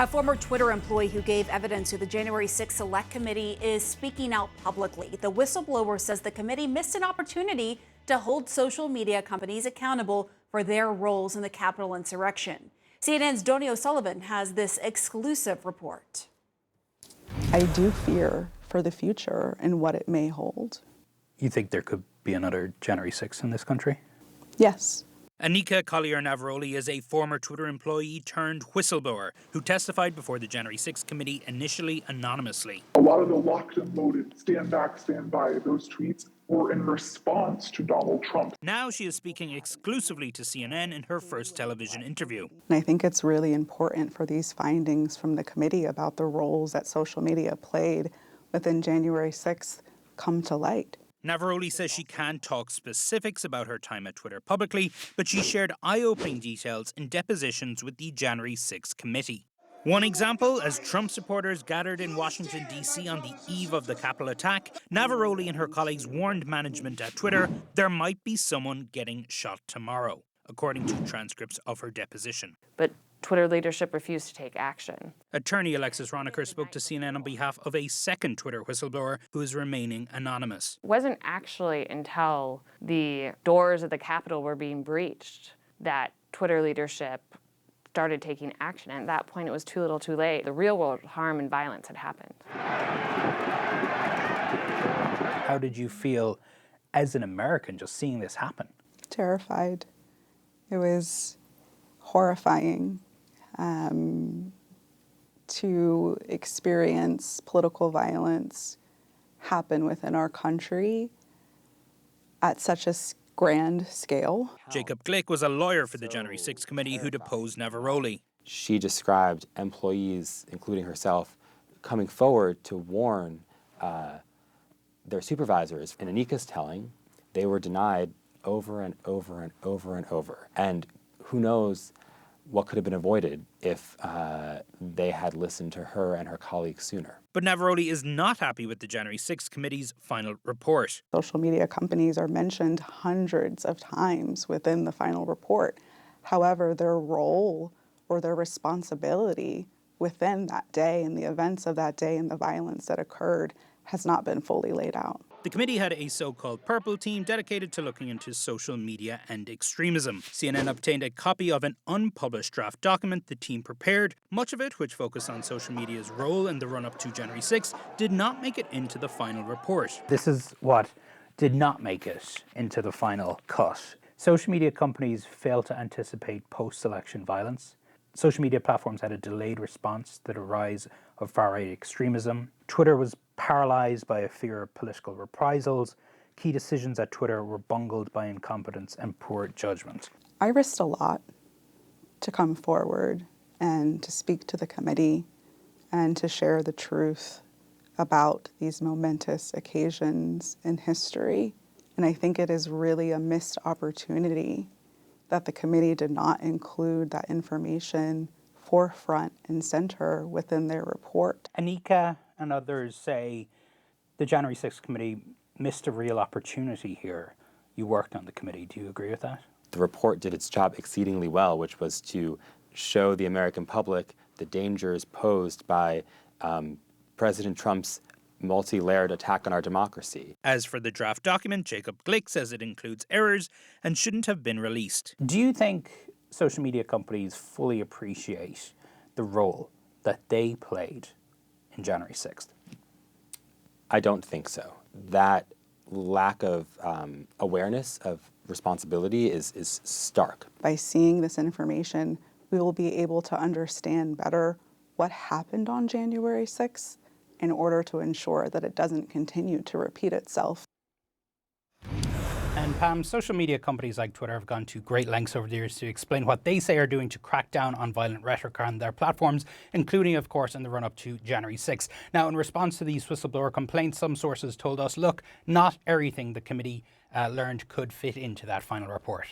A former Twitter employee who gave evidence to the January 6th Select Committee is speaking out publicly. The whistleblower says the committee missed an opportunity to hold social media companies accountable for their roles in the Capitol insurrection. CNN's Donnie O'Sullivan has this exclusive report. I do fear for the future and what it may hold. You think there could be another January 6th in this country? Yes. Anika Collier-Navaroli is a former Twitter employee turned whistleblower who testified before the January 6th committee initially anonymously. A lot of the locked and loaded, stand back, stand by, those tweets were in response to Donald Trump. Now she is speaking exclusively to CNN in her first television interview. And I think it's really important for these findings from the committee about the roles that social media played within January 6th come to light. Navaroli says she can't talk specifics about her time at Twitter publicly, but she shared eye-opening details in depositions with the January 6th committee. One example, as Trump supporters gathered in Washington, D.C. on the eve of the Capitol attack, Navaroli and her colleagues warned management at Twitter there might be someone getting shot tomorrow, according to transcripts of her deposition. But Twitter leadership refused to take action. Attorney Alexis Roniker spoke to CNN on behalf of a second Twitter whistleblower who is remaining anonymous. It wasn't actually until the doors of the Capitol were being breached that Twitter leadership started taking action. At that point, it was too little too late. The real world harm and violence had happened. How did you feel as an American just seeing this happen? Terrified. It was horrifying to experience political violence happen within our country at such a grand scale. Jacob Glick was a lawyer for the January 6th committee who deposed Navaroli. She described employees, including herself, coming forward to warn their supervisors. In Anika's telling, they were denied over and over and over and over. And who knows what could have been avoided if they had listened to her and her colleagues sooner. But Navaroli is not happy with the January 6th committee's final report. Social media companies are mentioned hundreds of times within the final report. However, their role or their responsibility within that day and the events of that day and the violence that occurred has not been fully laid out. The committee had a so-called purple team dedicated to looking into social media and extremism. CNN obtained a copy of an unpublished draft document the team prepared. Much of it, which focused on social media's role in the run-up to January 6th, did not make it into the final report. This is what did not make it into the final cut. Social media companies failed to anticipate post-election violence. Social media platforms had a delayed response to the rise of far-right extremism. Twitter was paralyzed by a fear of political reprisals. Key decisions at Twitter were bungled by incompetence and poor judgment. I risked a lot to come forward and to speak to the committee and to share the truth about these momentous occasions in history. And I think it is really a missed opportunity that the committee did not include that information forefront and center within their report. Anika and others say the January 6th committee missed a real opportunity here. You worked on the committee. Do you agree with that? The report did its job exceedingly well, which was to show the American public the dangers posed by President Trump's multi-layered attack on our democracy. As for the draft document, Jacob Glick says it includes errors and shouldn't have been released. Do you think social media companies fully appreciate the role that they played in January 6th? I don't think so. That lack of awareness of responsibility is stark. By seeing this information, we will be able to understand better what happened on January 6th in order to ensure that it doesn't continue to repeat itself. And Pam, social media companies like Twitter have gone to great lengths over the years to explain what they say are doing to crack down on violent rhetoric on their platforms, including, of course, in the run-up to January 6th. Now, in response to these whistleblower complaints, some sources told us, look, not everything the committee learned could fit into that final report.